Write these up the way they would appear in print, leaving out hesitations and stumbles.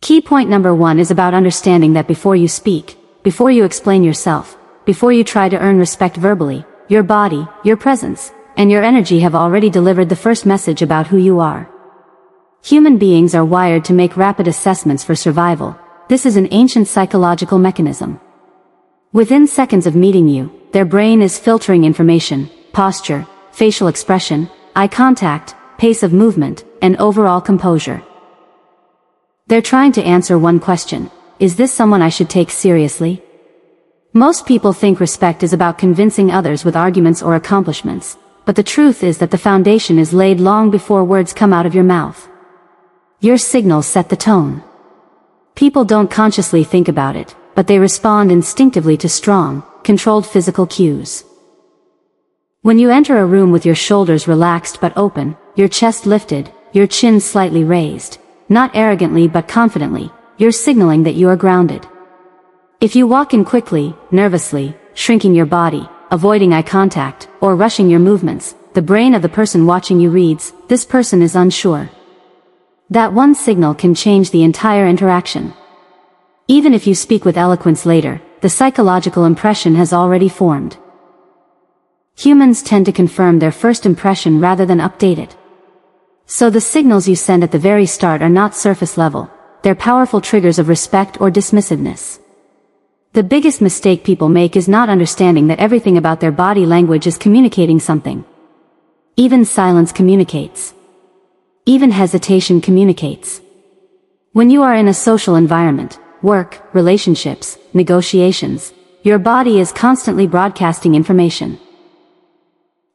Key point number 1 is about understanding that before you speak, before you explain yourself, before you try to earn respect verbally, your body, your presence, and your energy have already delivered the first message about who you are. Human beings are wired to make rapid assessments for survival. This is an ancient psychological mechanism. Within seconds of meeting you, their brain is filtering information, posture, facial expression, eye contact, pace of movement, and overall composure. They're trying to answer one question: is this someone I should take seriously? Most people think respect is about convincing others with arguments or accomplishments, but the truth is that the foundation is laid long before words come out of your mouth. Your signals set the tone. People don't consciously think about it, but they respond instinctively to strong, controlled physical cues. When you enter a room with your shoulders relaxed but open, your chest lifted, your chin slightly raised, not arrogantly but confidently, you're signaling that you are grounded. If you walk in quickly, nervously, shrinking your body, avoiding eye contact, or rushing your movements, the brain of the person watching you reads, this person is unsure. That one signal can change the entire interaction. Even if you speak with eloquence later, the psychological impression has already formed. Humans tend to confirm their first impression rather than update it. So the signals you send at the very start are not surface level, they're powerful triggers of respect or dismissiveness. The biggest mistake people make is not understanding that everything about their body language is communicating something. Even silence communicates. Even hesitation communicates. When you are in a social environment, work, relationships, negotiations, your body is constantly broadcasting information.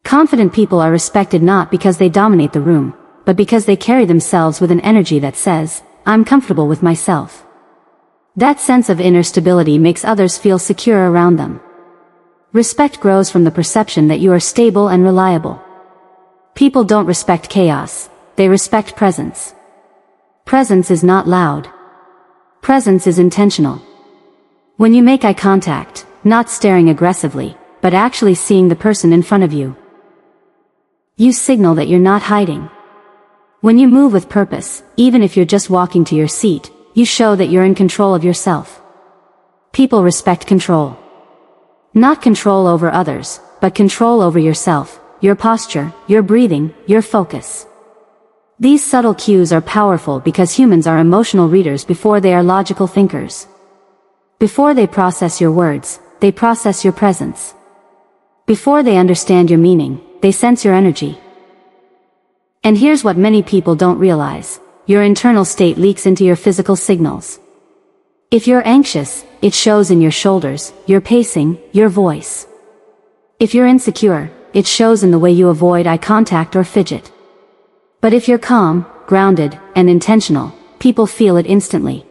Confident people are respected not because they dominate the room, but because they carry themselves with an energy that says, I'm comfortable with myself. That sense of inner stability makes others feel secure around them. Respect grows from the perception that you are stable and reliable. People don't respect chaos, they respect presence. Presence is not loud. Presence is intentional. When you make eye contact, not staring aggressively, but actually seeing the person in front of you, you signal that you're not hiding. When you move with purpose, even if you're just walking to your seat, you show that you're in control of yourself. People respect control. Not control over others, but control over yourself, your posture, your breathing, your focus. These subtle cues are powerful because humans are emotional readers before they are logical thinkers. Before they process your words, they process your presence. Before they understand your meaning, they sense your energy. And here's what many people don't realize: your internal state leaks into your physical signals. If you're anxious, it shows in your shoulders, your pacing, your voice. If you're insecure, it shows in the way you avoid eye contact or fidget. But if you're calm, grounded, and intentional, people feel it instantly.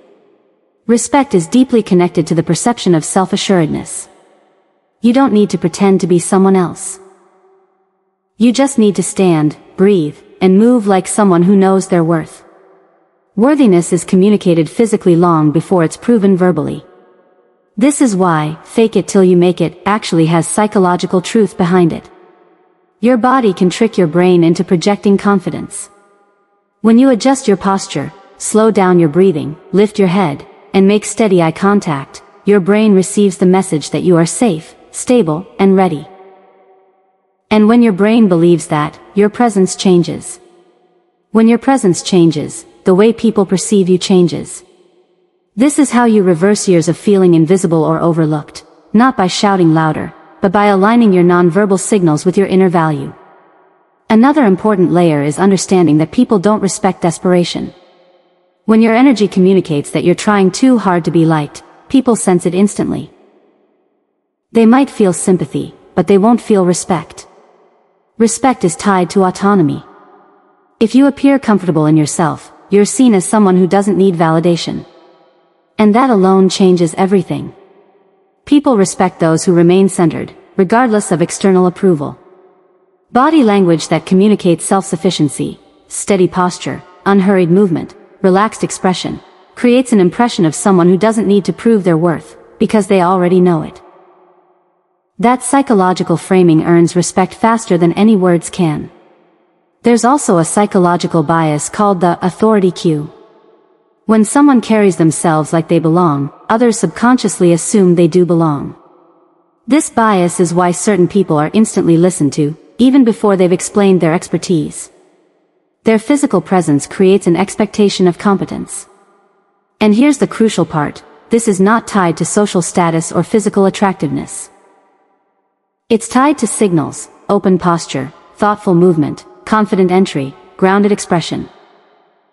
Respect is deeply connected to the perception of self-assuredness. You don't need to pretend to be someone else. You just need to stand, breathe, and move like someone who knows their worth. Worthiness is communicated physically long before it's proven verbally. This is why fake it till you make it actually has psychological truth behind it. Your body can trick your brain into projecting confidence. When you adjust your posture, slow down your breathing, lift your head, and make steady eye contact, your brain receives the message that you are safe, stable, and ready. And when your brain believes that, your presence changes. When your presence changes, the way people perceive you changes. This is how you reverse years of feeling invisible or overlooked, not by shouting louder, but by aligning your nonverbal signals with your inner value. Another important layer is understanding that people don't respect desperation. When your energy communicates that you're trying too hard to be liked, people sense it instantly. They might feel sympathy, but they won't feel respect. Respect is tied to autonomy. If you appear comfortable in yourself, you're seen as someone who doesn't need validation. And that alone changes everything. People respect those who remain centered, regardless of external approval. Body language that communicates self-sufficiency, steady posture, unhurried movement, relaxed expression, creates an impression of someone who doesn't need to prove their worth, because they already know it. That psychological framing earns respect faster than any words can. There's also a psychological bias called the authority cue. When someone carries themselves like they belong, others subconsciously assume they do belong. This bias is why certain people are instantly listened to, even before they've explained their expertise. Their physical presence creates an expectation of competence. And here's the crucial part: this is not tied to social status or physical attractiveness. It's tied to signals: open posture, thoughtful movement, confident entry, grounded expression.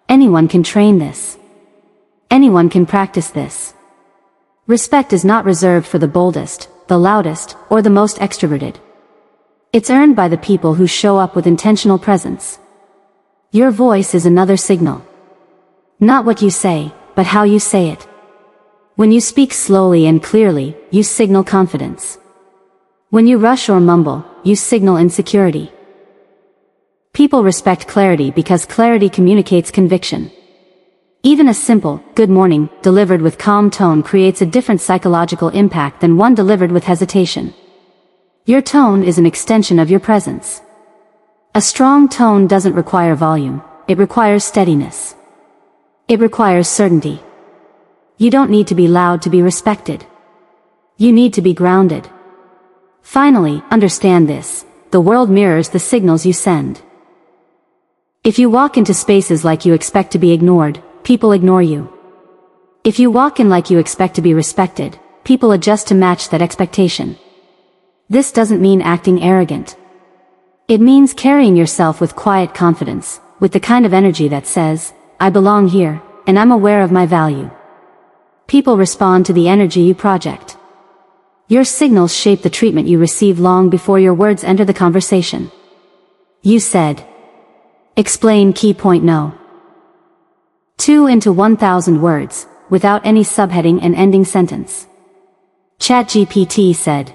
Anyone can train this. Anyone can practice this. Respect is not reserved for the boldest, the loudest, or the most extroverted. It's earned by the people who show up with intentional presence. Your voice is another signal. Not what you say, but how you say it. When you speak slowly and clearly, you signal confidence. When you rush or mumble, you signal insecurity. People respect clarity because clarity communicates conviction. Even a simple, "good morning," delivered with calm tone creates a different psychological impact than one delivered with hesitation. Your tone is an extension of your presence. A strong tone doesn't require volume, it requires steadiness. It requires certainty. You don't need to be loud to be respected. You need to be grounded. Finally, understand this: the world mirrors the signals you send. If you walk into spaces like you expect to be ignored, people ignore you. If you walk in like you expect to be respected, people adjust to match that expectation. This doesn't mean acting arrogant. It means carrying yourself with quiet confidence, with the kind of energy that says, "I belong here, and I'm aware of my value." People respond to the energy you project. Your signals shape the treatment you receive long before your words enter the conversation. You said. Explain key point no. 2 into 1,000 words, without any subheading and ending sentence. ChatGPT said.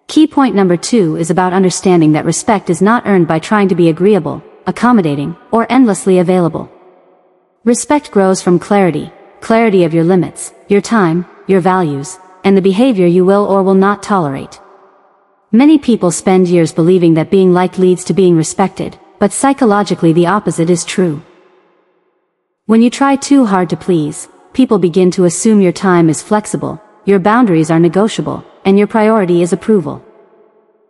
Key point number 2 is about understanding that respect is not earned by trying to be agreeable, accommodating, or endlessly available. Respect grows from clarity, clarity of your limits, your time, your values, and the behavior you will or will not tolerate. Many people spend years believing that being liked leads to being respected, but psychologically the opposite is true. When you try too hard to please, people begin to assume your time is flexible, your boundaries are negotiable, and your priority is approval.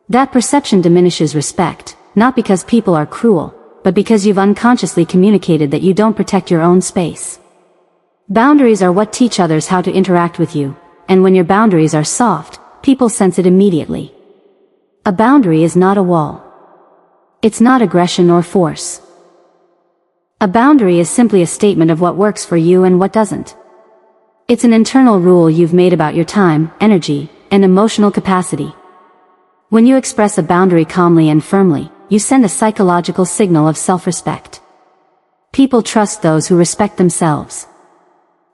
That perception diminishes respect, not because people are cruel, but because you've unconsciously communicated that you don't protect your own space. Boundaries are what teach others how to interact with you, and when your boundaries are soft, people sense it immediately. A boundary is not a wall. It's not aggression or force. A boundary is simply a statement of what works for you and what doesn't. It's an internal rule you've made about your time, energy, and emotional capacity. When you express a boundary calmly and firmly, you send a psychological signal of self-respect. People trust those who respect themselves.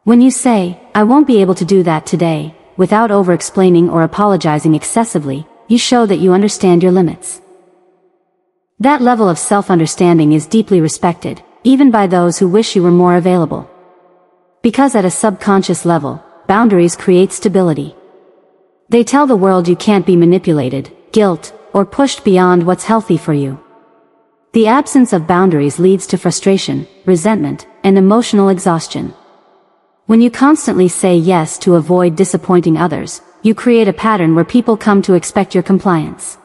When you say, "I won't be able to do that today," without over-explaining or apologizing excessively, you show that you understand your limits. That level of self-understanding is deeply respected, even by those who wish you were more available. Because at a subconscious level, boundaries create stability. They tell the world you can't be manipulated, guilt, or pushed beyond what's healthy for you. The absence of boundaries leads to frustration, resentment, and emotional exhaustion. When you constantly say yes to avoid disappointing others, you create a pattern where people come to expect your compliance.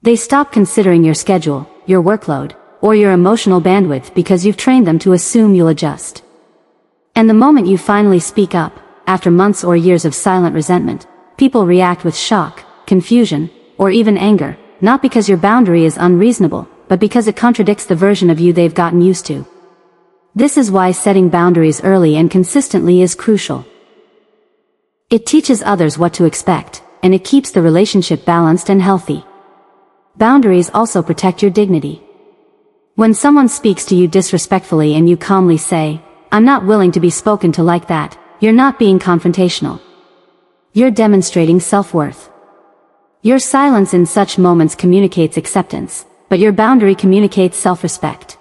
They stop considering your schedule, your workload, or your emotional bandwidth because you've trained them to assume you'll adjust. And the moment you finally speak up, after months or years of silent resentment, people react with shock, confusion, or even anger, not because your boundary is unreasonable, but because it contradicts the version of you they've gotten used to. This is why setting boundaries early and consistently is crucial. It teaches others what to expect, and it keeps the relationship balanced and healthy. Boundaries also protect your dignity. When someone speaks to you disrespectfully and you calmly say, "I'm not willing to be spoken to like that," you're not being confrontational. You're demonstrating self-worth. Your silence in such moments communicates acceptance, but your boundary communicates self-respect.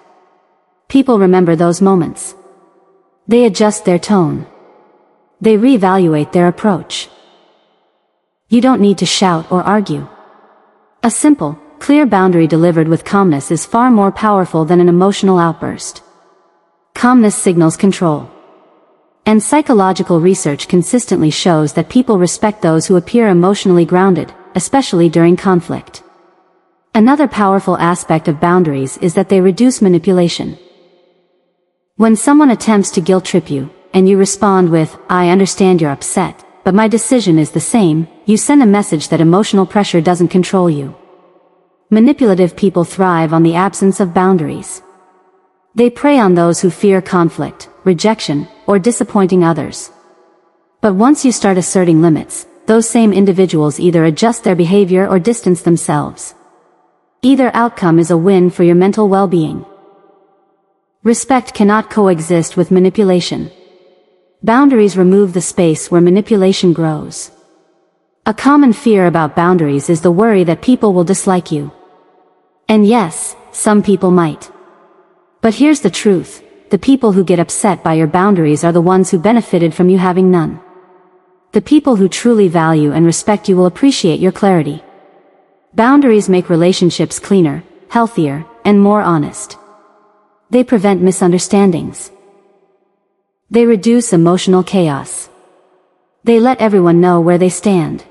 People remember those moments. They adjust their tone. They reevaluate their approach. You don't need to shout or argue. A simple, clear boundary delivered with calmness is far more powerful than an emotional outburst. Calmness signals control. And psychological research consistently shows that people respect those who appear emotionally grounded, especially during conflict. Another powerful aspect of boundaries is that they reduce manipulation. When someone attempts to guilt trip you, and you respond with, "I understand you're upset, but my decision is the same," you send a message that emotional pressure doesn't control you. Manipulative people thrive on the absence of boundaries. They prey on those who fear conflict, rejection, or disappointing others. But once you start asserting limits, those same individuals either adjust their behavior or distance themselves. Either outcome is a win for your mental well-being. Respect cannot coexist with manipulation. Boundaries remove the space where manipulation grows. A common fear about boundaries is the worry that people will dislike you. And yes, some people might. But here's the truth: the people who get upset by your boundaries are the ones who benefited from you having none. The people who truly value and respect you will appreciate your clarity. Boundaries make relationships cleaner, healthier, and more honest. They prevent misunderstandings. They reduce emotional chaos. They let everyone know where they stand.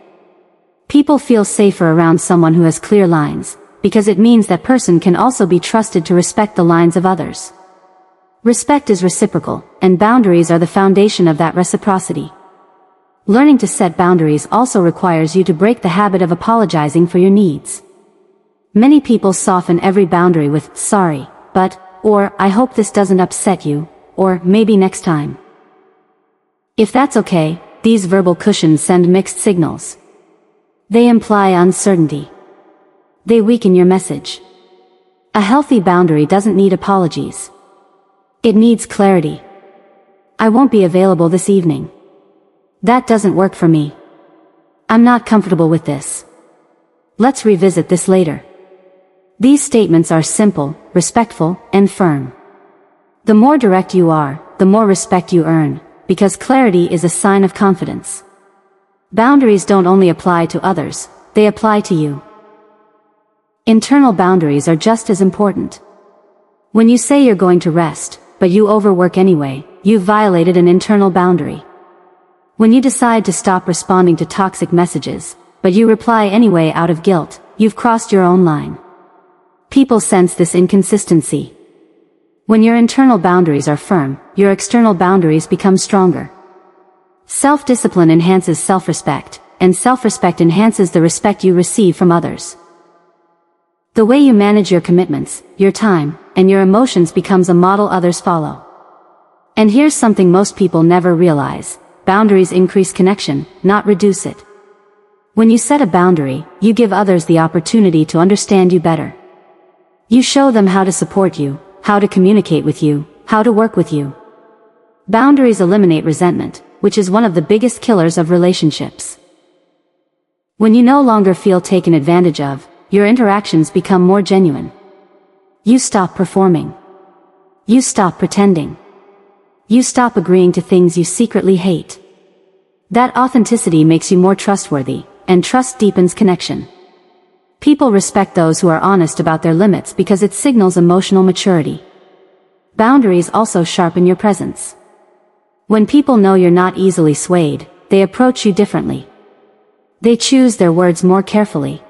People feel safer around someone who has clear lines, because it means that person can also be trusted to respect the lines of others. Respect is reciprocal, and boundaries are the foundation of that reciprocity. Learning to set boundaries also requires you to break the habit of apologizing for your needs. Many people soften every boundary with "sorry, but," or "I hope this doesn't upset you," or "maybe next time." If that's okay, these verbal cushions send mixed signals. They imply uncertainty. They weaken your message. A healthy boundary doesn't need apologies. It needs clarity. "I won't be available this evening. That doesn't work for me. I'm not comfortable with this. Let's revisit this later." These statements are simple, respectful, and firm. The more direct you are, the more respect you earn, because clarity is a sign of confidence. Boundaries don't only apply to others, they apply to you. Internal boundaries are just as important. When you say you're going to rest, but you overwork anyway, you've violated an internal boundary. When you decide to stop responding to toxic messages, but you reply anyway out of guilt, you've crossed your own line. People sense this inconsistency. When your internal boundaries are firm, your external boundaries become stronger. Self-discipline enhances self-respect, and self-respect enhances the respect you receive from others. The way you manage your commitments, your time, and your emotions becomes a model others follow. And here's something most people never realize: boundaries increase connection, not reduce it. When you set a boundary, you give others the opportunity to understand you better. You show them how to support you, how to communicate with you, how to work with you. Boundaries eliminate resentment, which is one of the biggest killers of relationships. When you no longer feel taken advantage of, your interactions become more genuine. You stop performing. You stop pretending. You stop agreeing to things you secretly hate. That authenticity makes you more trustworthy, and trust deepens connection. People respect those who are honest about their limits because it signals emotional maturity. Boundaries also sharpen your presence. When people know you're not easily swayed, they approach you differently. They choose their words more carefully.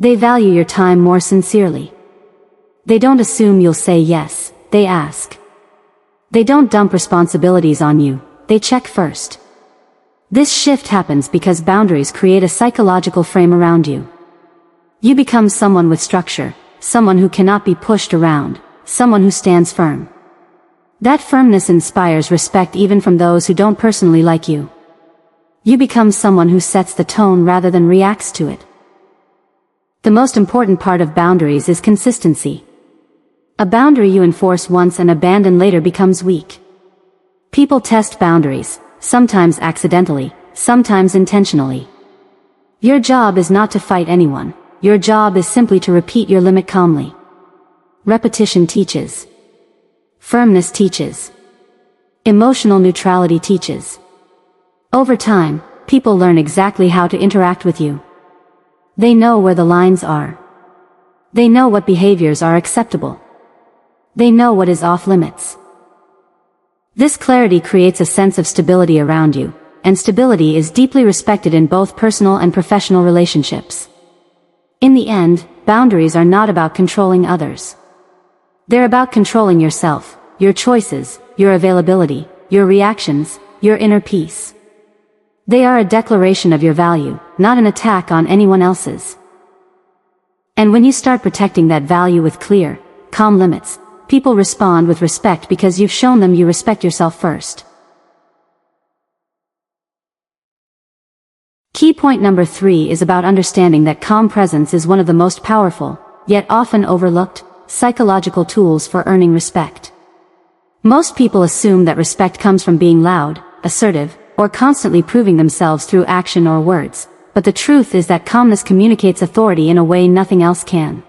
They value your time more sincerely. They don't assume you'll say yes, they ask. They don't dump responsibilities on you, they check first. This shift happens because boundaries create a psychological frame around you. You become someone with structure, someone who cannot be pushed around, someone who stands firm. That firmness inspires respect even from those who don't personally like you. You become someone who sets the tone rather than reacts to it. The most important part of boundaries is consistency. A boundary you enforce once and abandon later becomes weak. People test boundaries, sometimes accidentally, sometimes intentionally. Your job is not to fight anyone, your job is simply to repeat your limit calmly. Repetition teaches. Firmness teaches. Emotional neutrality teaches. Over time, people learn exactly how to interact with you. They know where the lines are. They know what behaviors are acceptable. They know what is off limits. This clarity creates a sense of stability around you, and stability is deeply respected in both personal and professional relationships. In the end, boundaries are not about controlling others. They're about controlling yourself, your choices, your availability, your reactions, your inner peace. They are a declaration of your value, not an attack on anyone else's. And when you start protecting that value with clear, calm limits, people respond with respect because you've shown them you respect yourself first. Key point number 3 is about understanding that calm presence is one of the most powerful, yet often overlooked, psychological tools for earning respect. Most people assume that respect comes from being loud, assertive, or constantly proving themselves through action or words, but the truth is that calmness communicates authority in a way nothing else can.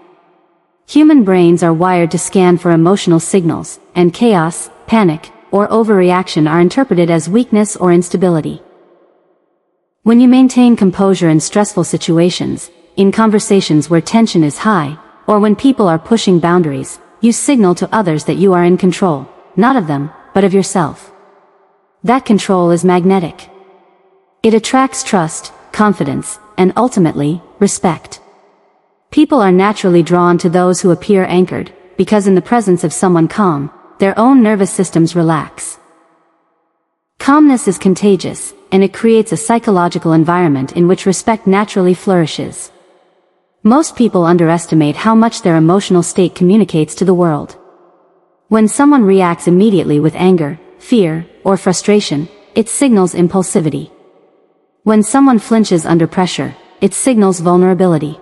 Human brains are wired to scan for emotional signals, and chaos, panic, or overreaction are interpreted as weakness or instability. When you maintain composure in stressful situations, in conversations where tension is high, or when people are pushing boundaries, you signal to others that you are in control, not of them, but of yourself. That control is magnetic. It attracts trust, confidence, and ultimately, respect. People are naturally drawn to those who appear anchored, because in the presence of someone calm, their own nervous systems relax. Calmness is contagious, and it creates a psychological environment in which respect naturally flourishes. Most people underestimate how much their emotional state communicates to the world. When someone reacts immediately with anger, fear, or frustration, it signals impulsivity. When someone flinches under pressure, it signals vulnerability.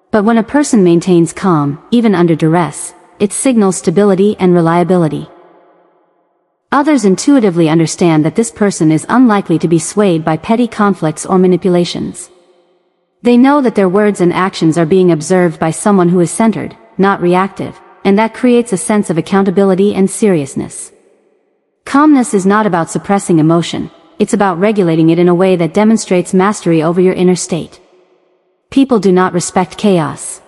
But when a person maintains calm, even under duress, it signals stability and reliability. Others intuitively understand that this person is unlikely to be swayed by petty conflicts or manipulations. They know that their words and actions are being observed by someone who is centered, not reactive, and that creates a sense of accountability and seriousness. Calmness is not about suppressing emotion, it's about regulating it in a way that demonstrates mastery over your inner state. People do not respect chaos.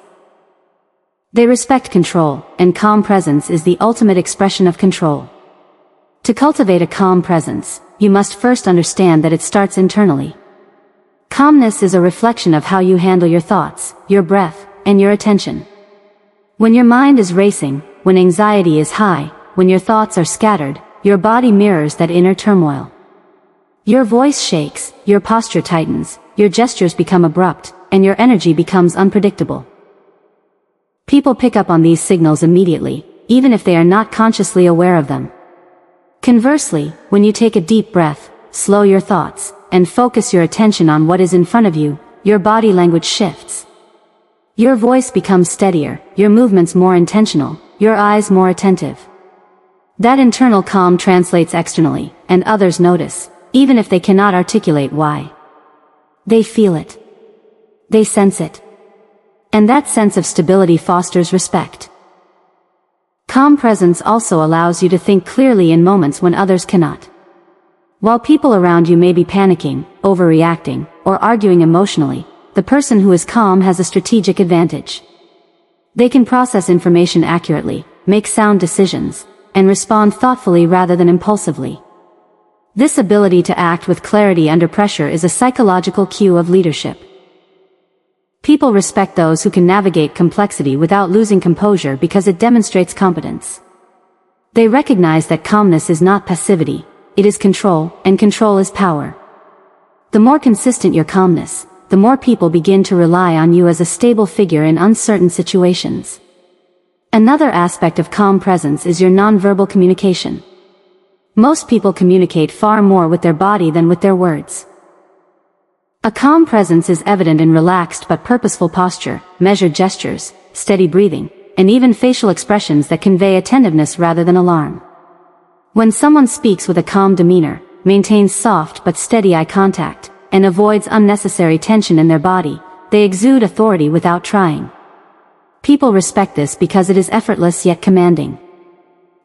They respect control, and calm presence is the ultimate expression of control. To cultivate a calm presence, you must first understand that it starts internally. Calmness is a reflection of how you handle your thoughts, your breath, and your attention. When your mind is racing, when anxiety is high, when your thoughts are scattered, your body mirrors that inner turmoil. Your voice shakes, your posture tightens, your gestures become abrupt, and your energy becomes unpredictable. People pick up on these signals immediately, even if they are not consciously aware of them. Conversely, when you take a deep breath, slow your thoughts, and focus your attention on what is in front of you, your body language shifts. Your voice becomes steadier, your movements more intentional, your eyes more attentive. That internal calm translates externally, and others notice, even if they cannot articulate why. They feel it. They sense it. And that sense of stability fosters respect. Calm presence also allows you to think clearly in moments when others cannot. While people around you may be panicking, overreacting, or arguing emotionally, the person who is calm has a strategic advantage. They can process information accurately, make sound decisions, and respond thoughtfully rather than impulsively. This ability to act with clarity under pressure is a psychological cue of leadership. People respect those who can navigate complexity without losing composure because it demonstrates competence. They recognize that calmness is not passivity, it is control, and control is power. The more consistent your calmness, the more people begin to rely on you as a stable figure in uncertain situations. Another aspect of calm presence is your nonverbal communication. Most people communicate far more with their body than with their words. A calm presence is evident in relaxed but purposeful posture, measured gestures, steady breathing, and even facial expressions that convey attentiveness rather than alarm. When someone speaks with a calm demeanor, maintains soft but steady eye contact, and avoids unnecessary tension in their body, they exude authority without trying. People respect this because it is effortless yet commanding.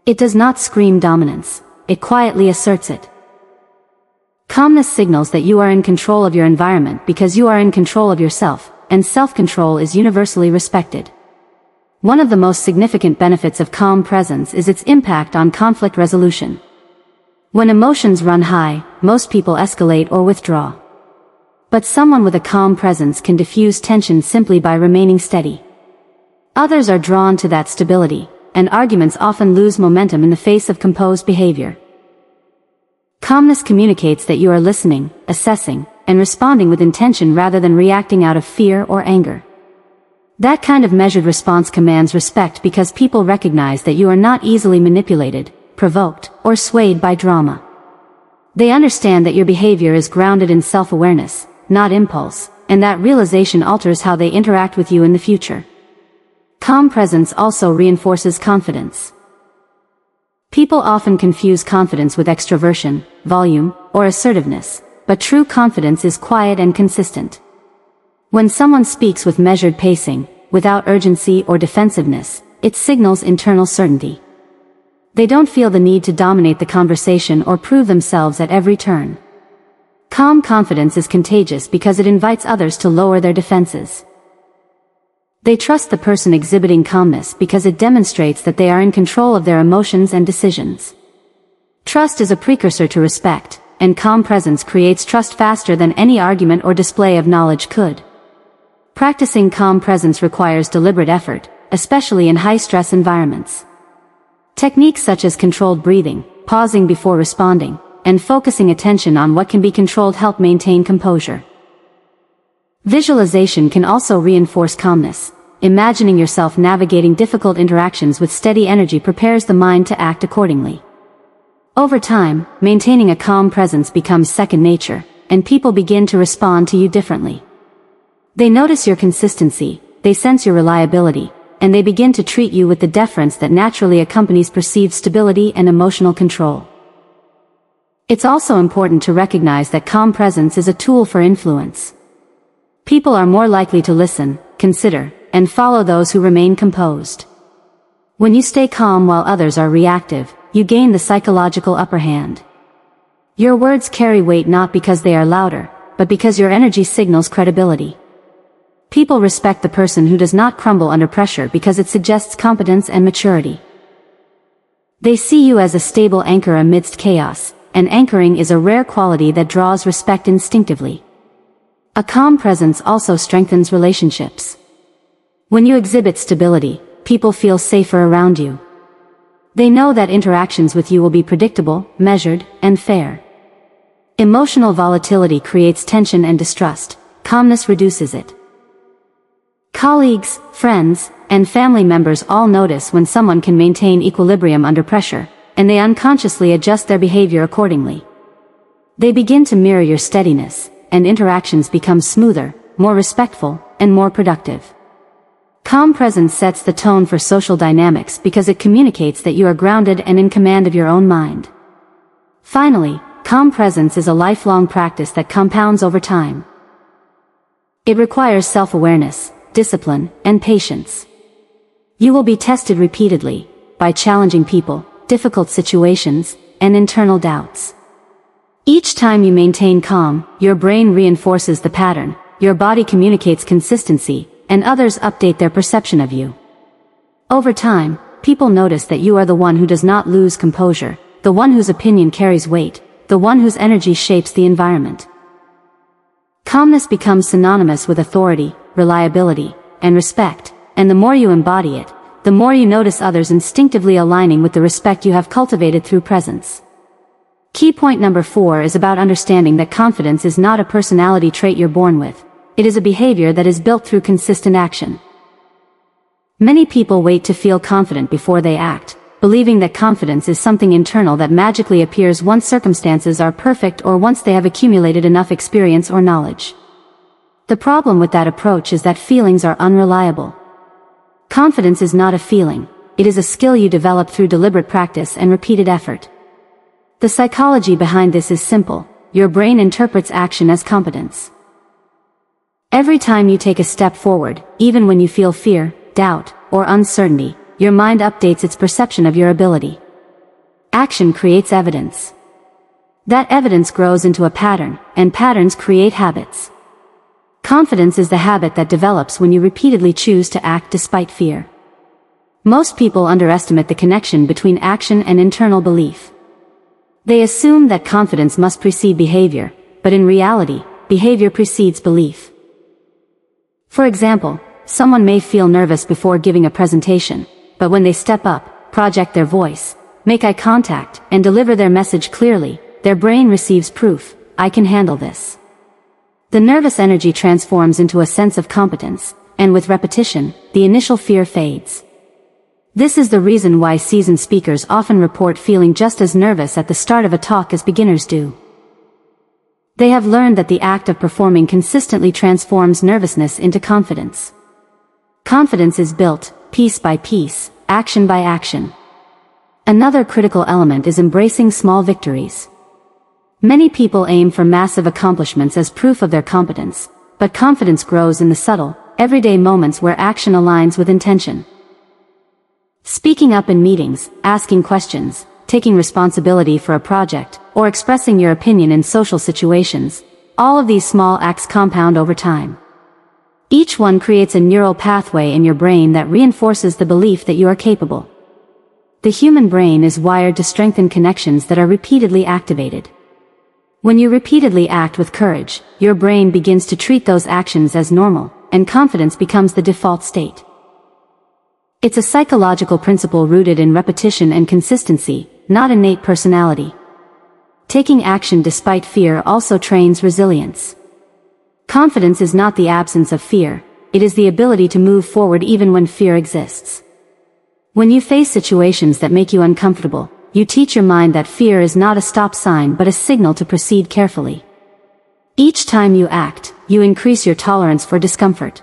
It does not scream dominance, it quietly asserts it. Calmness signals that you are in control of your environment because you are in control of yourself, and self-control is universally respected. One of the most significant benefits of calm presence is its impact on conflict resolution. When emotions run high, most people escalate or withdraw. But someone with a calm presence can diffuse tension simply by remaining steady. Others are drawn to that stability, and arguments often lose momentum in the face of composed behavior. Calmness communicates that you are listening, assessing, and responding with intention rather than reacting out of fear or anger. That kind of measured response commands respect because people recognize that you are not easily manipulated, provoked, or swayed by drama. They understand that your behavior is grounded in self-awareness, not impulse, and that realization alters how they interact with you in the future. Calm presence also reinforces confidence. People often confuse confidence with extroversion, volume, or assertiveness, but true confidence is quiet and consistent. When someone speaks with measured pacing, without urgency or defensiveness, it signals internal certainty. They don't feel the need to dominate the conversation or prove themselves at every turn. Calm confidence is contagious because it invites others to lower their defenses. They trust the person exhibiting calmness because it demonstrates that they are in control of their emotions and decisions. Trust is a precursor to respect, and calm presence creates trust faster than any argument or display of knowledge could. Practicing calm presence requires deliberate effort, especially in high-stress environments. Techniques such as controlled breathing, pausing before responding, and focusing attention on what can be controlled help maintain composure. Visualization can also reinforce calmness. Imagining yourself navigating difficult interactions with steady energy prepares the mind to act accordingly. Over time, maintaining a calm presence becomes second nature, and people begin to respond to you differently. They notice your consistency, they sense your reliability, and they begin to treat you with the deference that naturally accompanies perceived stability and emotional control. It's also important to recognize that calm presence is a tool for influence. People are more likely to listen, consider, and follow those who remain composed. When you stay calm while others are reactive, you gain the psychological upper hand. Your words carry weight not because they are louder, but because your energy signals credibility. People respect the person who does not crumble under pressure because it suggests competence and maturity. They see you as a stable anchor amidst chaos, and anchoring is a rare quality that draws respect instinctively. A calm presence also strengthens relationships. When you exhibit stability, people feel safer around you. They know that interactions with you will be predictable, measured, and fair. Emotional volatility creates tension and distrust. Calmness reduces it. Colleagues, friends, and family members all notice when someone can maintain equilibrium under pressure, and they unconsciously adjust their behavior accordingly. They begin to mirror your steadiness, and interactions become smoother, more respectful, and more productive. Calm presence sets the tone for social dynamics because it communicates that you are grounded and in command of your own mind. Finally, calm presence is a lifelong practice that compounds over time. It requires self-awareness, discipline, and patience. You will be tested repeatedly, by challenging people, difficult situations, and internal doubts. Each time you maintain calm, your brain reinforces the pattern, your body communicates consistency, and others update their perception of you. Over time, people notice that you are the one who does not lose composure, the one whose opinion carries weight, the one whose energy shapes the environment. Calmness becomes synonymous with authority, reliability, and respect, and the more you embody it, the more you notice others instinctively aligning with the respect you have cultivated through presence. Key point number 4 is about understanding that confidence is not a personality trait you're born with. It is a behavior that is built through consistent action. Many people wait to feel confident before they act, believing that confidence is something internal that magically appears once circumstances are perfect or once they have accumulated enough experience or knowledge. The problem with that approach is that feelings are unreliable. Confidence is not a feeling, it is a skill you develop through deliberate practice and repeated effort. The psychology behind this is simple. Your brain interprets action as competence. Every time you take a step forward, even when you feel fear, doubt, or uncertainty, your mind updates its perception of your ability. Action creates evidence. That evidence grows into a pattern, and patterns create habits. Confidence is the habit that develops when you repeatedly choose to act despite fear. Most people underestimate the connection between action and internal belief. They assume that confidence must precede behavior, but in reality, behavior precedes belief. For example, someone may feel nervous before giving a presentation, but when they step up, project their voice, make eye contact, and deliver their message clearly, their brain receives proof, I can handle this. The nervous energy transforms into a sense of competence, and with repetition, the initial fear fades. This is the reason why seasoned speakers often report feeling just as nervous at the start of a talk as beginners do. They have learned that the act of performing consistently transforms nervousness into confidence. Confidence is built, piece by piece, action by action. Another critical element is embracing small victories. Many people aim for massive accomplishments as proof of their competence, but confidence grows in the subtle, everyday moments where action aligns with intention. Speaking up in meetings, asking questions, taking responsibility for a project, or expressing your opinion in social situations, all of these small acts compound over time. Each one creates a neural pathway in your brain that reinforces the belief that you are capable. The human brain is wired to strengthen connections that are repeatedly activated. When you repeatedly act with courage, your brain begins to treat those actions as normal, and confidence becomes the default state. It's a psychological principle rooted in repetition and consistency, not innate personality. Taking action despite fear also trains resilience. Confidence is not the absence of fear, it is the ability to move forward even when fear exists. When you face situations that make you uncomfortable, you teach your mind that fear is not a stop sign but a signal to proceed carefully. Each time you act, you increase your tolerance for discomfort.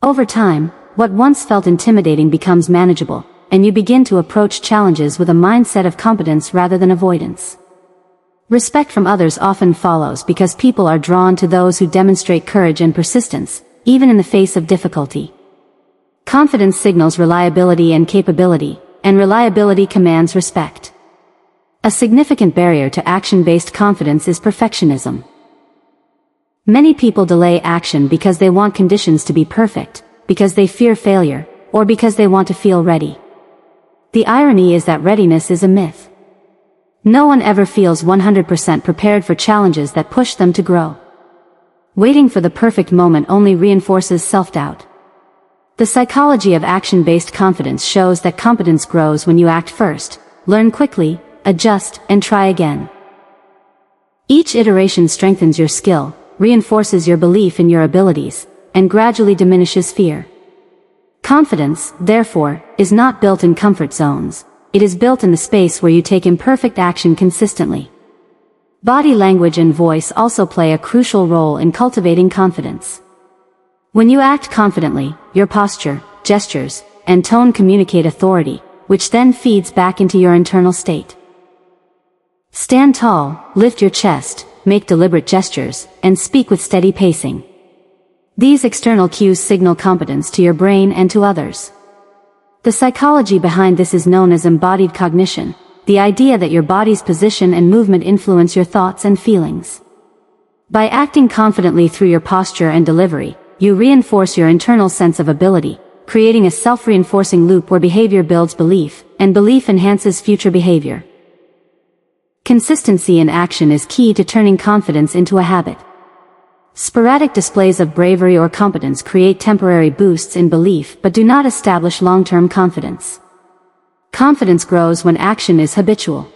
Over time, what once felt intimidating becomes manageable, and you begin to approach challenges with a mindset of competence rather than avoidance. Respect from others often follows because people are drawn to those who demonstrate courage and persistence, even in the face of difficulty. Confidence signals reliability and capability, and reliability commands respect. A significant barrier to action-based confidence is perfectionism. Many people delay action because they want conditions to be perfect, because they fear failure, or because they want to feel ready. The irony is that readiness is a myth. No one ever feels 100% prepared for challenges that push them to grow. Waiting for the perfect moment only reinforces self-doubt. The psychology of action-based confidence shows that competence grows when you act first, learn quickly, adjust, and try again. Each iteration strengthens your skill, reinforces your belief in your abilities, and gradually diminishes fear. Confidence, therefore, is not built in comfort zones, it is built in the space where you take imperfect action consistently. Body language and voice also play a crucial role in cultivating confidence. When you act confidently, your posture, gestures, and tone communicate authority, which then feeds back into your internal state. Stand tall, lift your chest, make deliberate gestures, and speak with steady pacing. These external cues signal competence to your brain and to others. The psychology behind this is known as embodied cognition, the idea that your body's position and movement influence your thoughts and feelings. By acting confidently through your posture and delivery, you reinforce your internal sense of ability, creating a self-reinforcing loop where behavior builds belief, and belief enhances future behavior. Consistency in action is key to turning confidence into a habit. Sporadic displays of bravery or competence create temporary boosts in belief but do not establish long-term confidence. Confidence grows when action is habitual.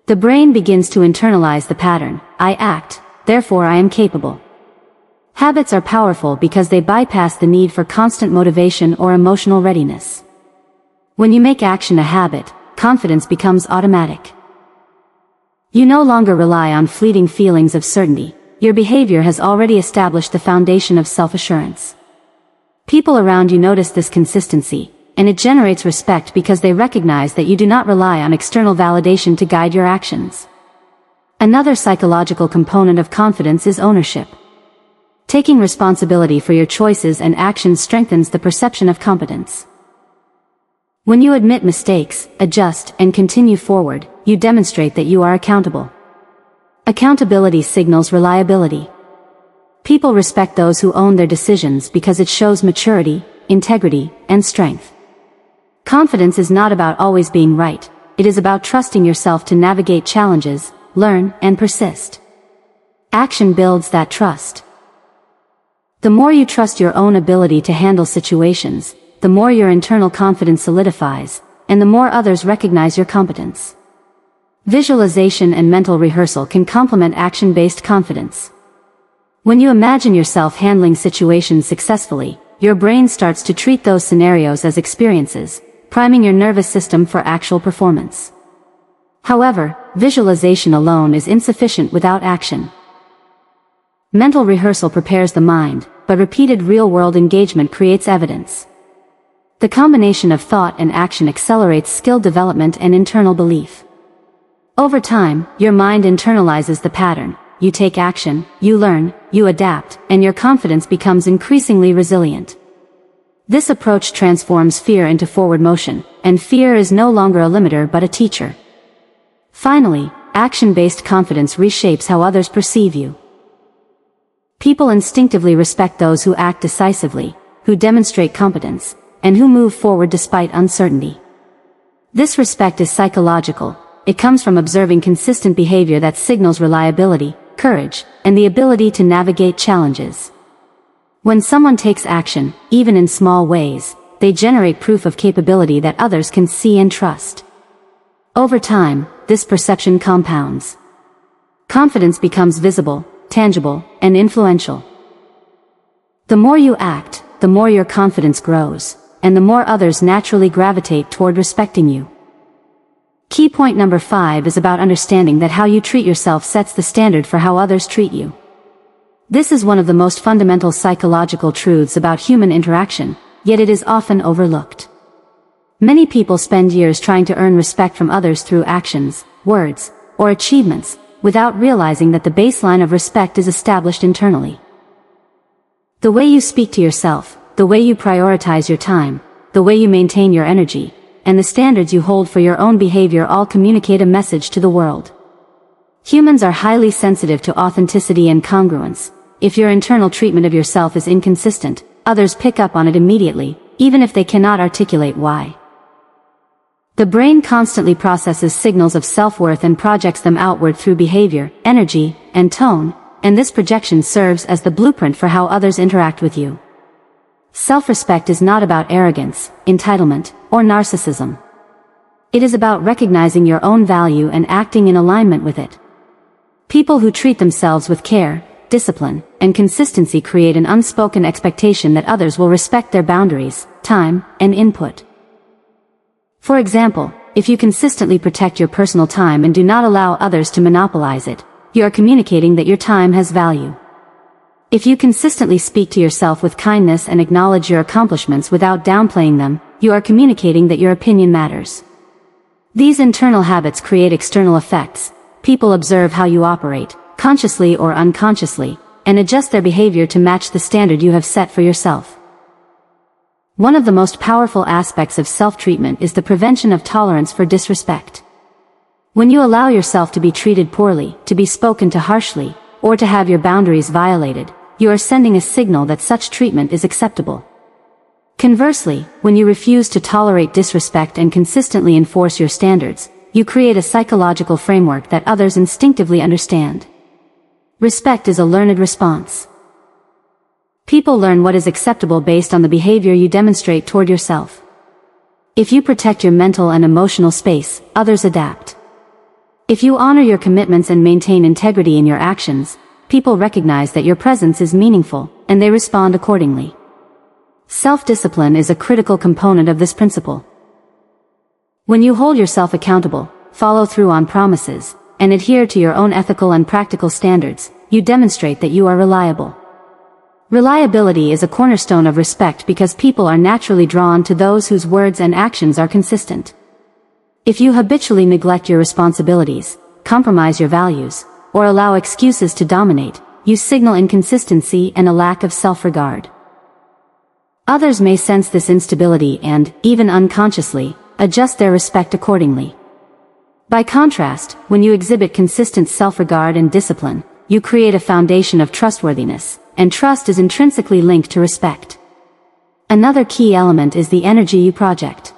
The brain begins to internalize the pattern, I act, therefore I am capable. Habits are powerful because they bypass the need for constant motivation or emotional readiness. When you make action a habit, confidence becomes automatic. You no longer rely on fleeting feelings of certainty. Your behavior has already established the foundation of self-assurance. People around you notice this consistency, and it generates respect because they recognize that you do not rely on external validation to guide your actions. Another psychological component of confidence is ownership. Taking responsibility for your choices and actions strengthens the perception of competence. When you admit mistakes, adjust, and continue forward, you demonstrate that you are accountable. Accountability signals reliability. People respect those who own their decisions because it shows maturity, integrity, and strength. Confidence is not about always being right, it is about trusting yourself to navigate challenges, learn, and persist. Action builds that trust. The more you trust your own ability to handle situations, the more your internal confidence solidifies, and the more others recognize your competence. Visualization and mental rehearsal can complement action-based confidence. When you imagine yourself handling situations successfully, your brain starts to treat those scenarios as experiences, priming your nervous system for actual performance. However, visualization alone is insufficient without action. Mental rehearsal prepares the mind, but repeated real-world engagement creates evidence. The combination of thought and action accelerates skill development and internal belief. Over time, your mind internalizes the pattern, you take action, you learn, you adapt, and your confidence becomes increasingly resilient. This approach transforms fear into forward motion, and fear is no longer a limiter but a teacher. Finally, action-based confidence reshapes how others perceive you. People instinctively respect those who act decisively, who demonstrate competence, and who move forward despite uncertainty. This respect is psychological. It comes from observing consistent behavior that signals reliability, courage, and the ability to navigate challenges. When someone takes action, even in small ways, they generate proof of capability that others can see and trust. Over time, this perception compounds. Confidence becomes visible, tangible, and influential. The more you act, the more your confidence grows, and the more others naturally gravitate toward respecting you. Key point number 5 is about understanding that how you treat yourself sets the standard for how others treat you. This is one of the most fundamental psychological truths about human interaction, yet it is often overlooked. Many people spend years trying to earn respect from others through actions, words, or achievements, without realizing that the baseline of respect is established internally. The way you speak to yourself, the way you prioritize your time, the way you maintain your energy, and the standards you hold for your own behavior all communicate a message to the world. Humans are highly sensitive to authenticity and congruence. If your internal treatment of yourself is inconsistent, others pick up on it immediately, even if they cannot articulate why. The brain constantly processes signals of self-worth and projects them outward through behavior, energy, and tone, and this projection serves as the blueprint for how others interact with you. Self-respect is not about arrogance, entitlement, or narcissism. It is about recognizing your own value and acting in alignment with it. People who treat themselves with care, discipline, and consistency create an unspoken expectation that others will respect their boundaries, time, and input. For example, if you consistently protect your personal time and do not allow others to monopolize it, you are communicating that your time has value. If you consistently speak to yourself with kindness and acknowledge your accomplishments without downplaying them, you are communicating that your opinion matters. These internal habits create external effects. People observe how you operate, consciously or unconsciously, and adjust their behavior to match the standard you have set for yourself. One of the most powerful aspects of self-treatment is the prevention of tolerance for disrespect. When you allow yourself to be treated poorly, to be spoken to harshly, or to have your boundaries violated, you are sending a signal that such treatment is acceptable. Conversely, when you refuse to tolerate disrespect and consistently enforce your standards, you create a psychological framework that others instinctively understand. Respect is a learned response. People learn what is acceptable based on the behavior you demonstrate toward yourself. If you protect your mental and emotional space, others adapt. If you honor your commitments and maintain integrity in your actions, people recognize that your presence is meaningful, and they respond accordingly. Self-discipline is a critical component of this principle. When you hold yourself accountable, follow through on promises, and adhere to your own ethical and practical standards, you demonstrate that you are reliable. Reliability is a cornerstone of respect because people are naturally drawn to those whose words and actions are consistent. If you habitually neglect your responsibilities, compromise your values, or allow excuses to dominate, you signal inconsistency and a lack of self-regard. Others may sense this instability and, even unconsciously, adjust their respect accordingly. By contrast, when you exhibit consistent self-regard and discipline, you create a foundation of trustworthiness, and trust is intrinsically linked to respect. Another key element is the energy you project.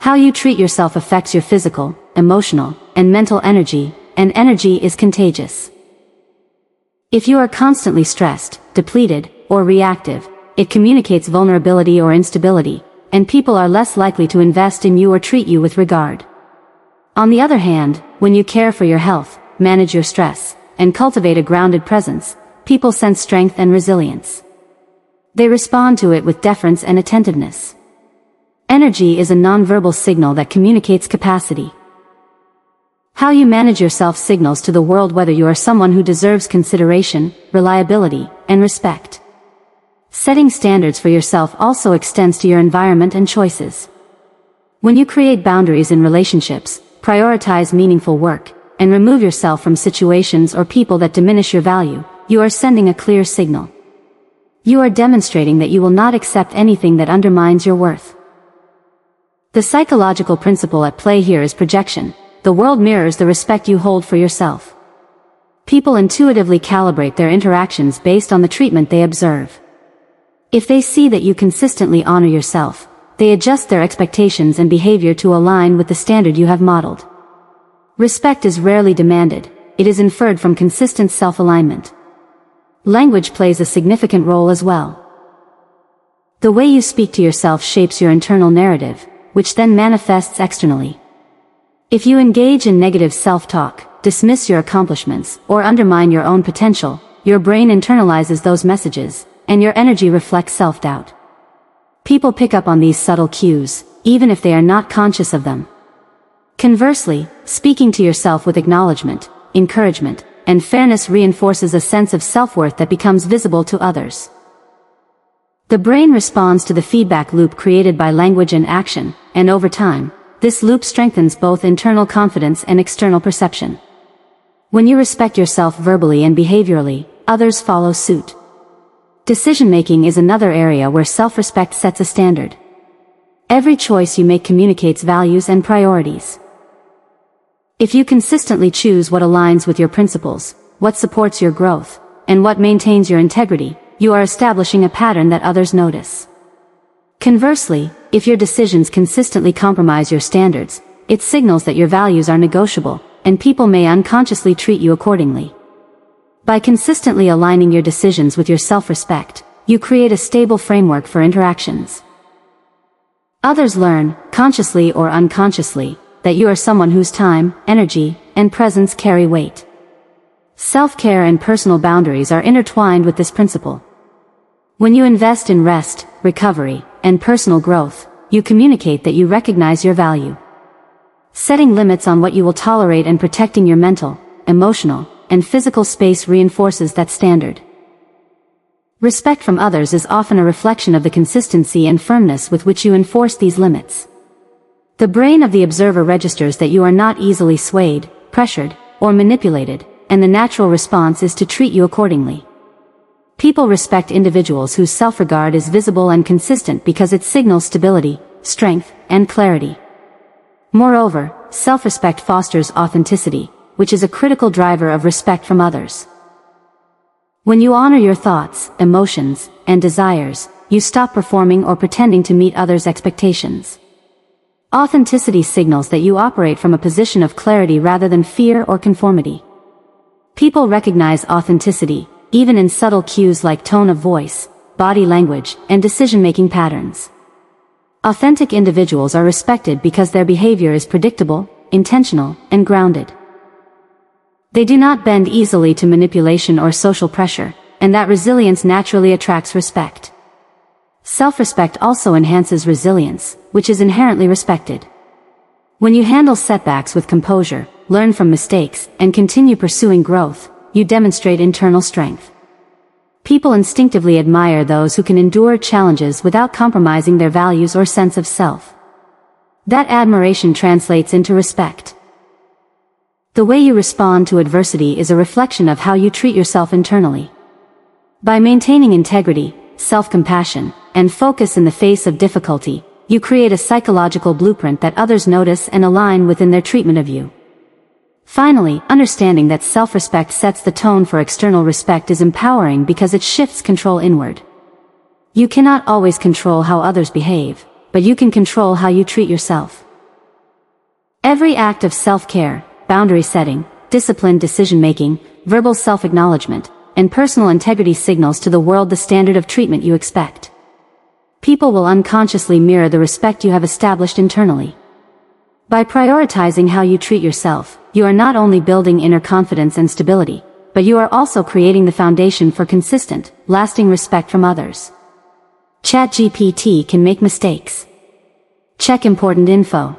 How you treat yourself affects your physical, emotional, and mental energy, and energy is contagious. If you are constantly stressed, depleted, or reactive, it communicates vulnerability or instability, and people are less likely to invest in you or treat you with regard. On the other hand, when you care for your health, manage your stress, and cultivate a grounded presence, people sense strength and resilience. They respond to it with deference and attentiveness. Energy is a nonverbal signal that communicates capacity. How you manage yourself signals to the world whether you are someone who deserves consideration, reliability, and respect. Setting standards for yourself also extends to your environment and choices. When you create boundaries in relationships, prioritize meaningful work, and remove yourself from situations or people that diminish your value, you are sending a clear signal. You are demonstrating that you will not accept anything that undermines your worth. The psychological principle at play here is projection. The world mirrors the respect you hold for yourself. People intuitively calibrate their interactions based on the treatment they observe. If they see that you consistently honor yourself, they adjust their expectations and behavior to align with the standard you have modeled. Respect is rarely demanded, it is inferred from consistent self-alignment. Language plays a significant role as well. The way you speak to yourself shapes your internal narrative, which then manifests externally. If you engage in negative self-talk, dismiss your accomplishments, or undermine your own potential, your brain internalizes those messages, and your energy reflects self-doubt. People pick up on these subtle cues, even if they are not conscious of them. Conversely, speaking to yourself with acknowledgement, encouragement, and fairness reinforces a sense of self-worth that becomes visible to others. The brain responds to the feedback loop created by language and action, and over time, this loop strengthens both internal confidence and external perception. When you respect yourself verbally and behaviorally, others follow suit. Decision-making is another area where self-respect sets a standard. Every choice you make communicates values and priorities. If you consistently choose what aligns with your principles, what supports your growth, and what maintains your integrity, you are establishing a pattern that others notice. Conversely, if your decisions consistently compromise your standards, it signals that your values are negotiable, and people may unconsciously treat you accordingly. By consistently aligning your decisions with your self-respect, you create a stable framework for interactions. Others learn, consciously or unconsciously, that you are someone whose time, energy, and presence carry weight. Self-care and personal boundaries are intertwined with this principle. When you invest in rest, recovery, and personal growth, you communicate that you recognize your value. Setting limits on what you will tolerate and protecting your mental, emotional, and physical space reinforces that standard. Respect from others is often a reflection of the consistency and firmness with which you enforce these limits. The brain of the observer registers that you are not easily swayed, pressured, or manipulated, and the natural response is to treat you accordingly. People respect individuals whose self-regard is visible and consistent because it signals stability, strength, and clarity. Moreover, self-respect fosters authenticity, which is a critical driver of respect from others. When you honor your thoughts, emotions, and desires, you stop performing or pretending to meet others' expectations. Authenticity signals that you operate from a position of clarity rather than fear or conformity. People recognize authenticity, even in subtle cues like tone of voice, body language, and decision-making patterns. Authentic individuals are respected because their behavior is predictable, intentional, and grounded. They do not bend easily to manipulation or social pressure, and that resilience naturally attracts respect. Self-respect also enhances resilience, which is inherently respected. When you handle setbacks with composure, learn from mistakes, and continue pursuing growth, you demonstrate internal strength. People instinctively admire those who can endure challenges without compromising their values or sense of self. That admiration translates into respect. The way you respond to adversity is a reflection of how you treat yourself internally. By maintaining integrity, self-compassion, and focus in the face of difficulty, you create a psychological blueprint that others notice and align within their treatment of you. Finally, understanding that self-respect sets the tone for external respect is empowering because it shifts control inward. You cannot always control how others behave, but you can control how you treat yourself. Every act of self-care, boundary setting, disciplined decision-making, verbal self-acknowledgement, and personal integrity signals to the world the standard of treatment you expect. People will unconsciously mirror the respect you have established internally. By prioritizing how you treat yourself, you are not only building inner confidence and stability, but you are also creating the foundation for consistent, lasting respect from others. ChatGPT can make mistakes. Check important info.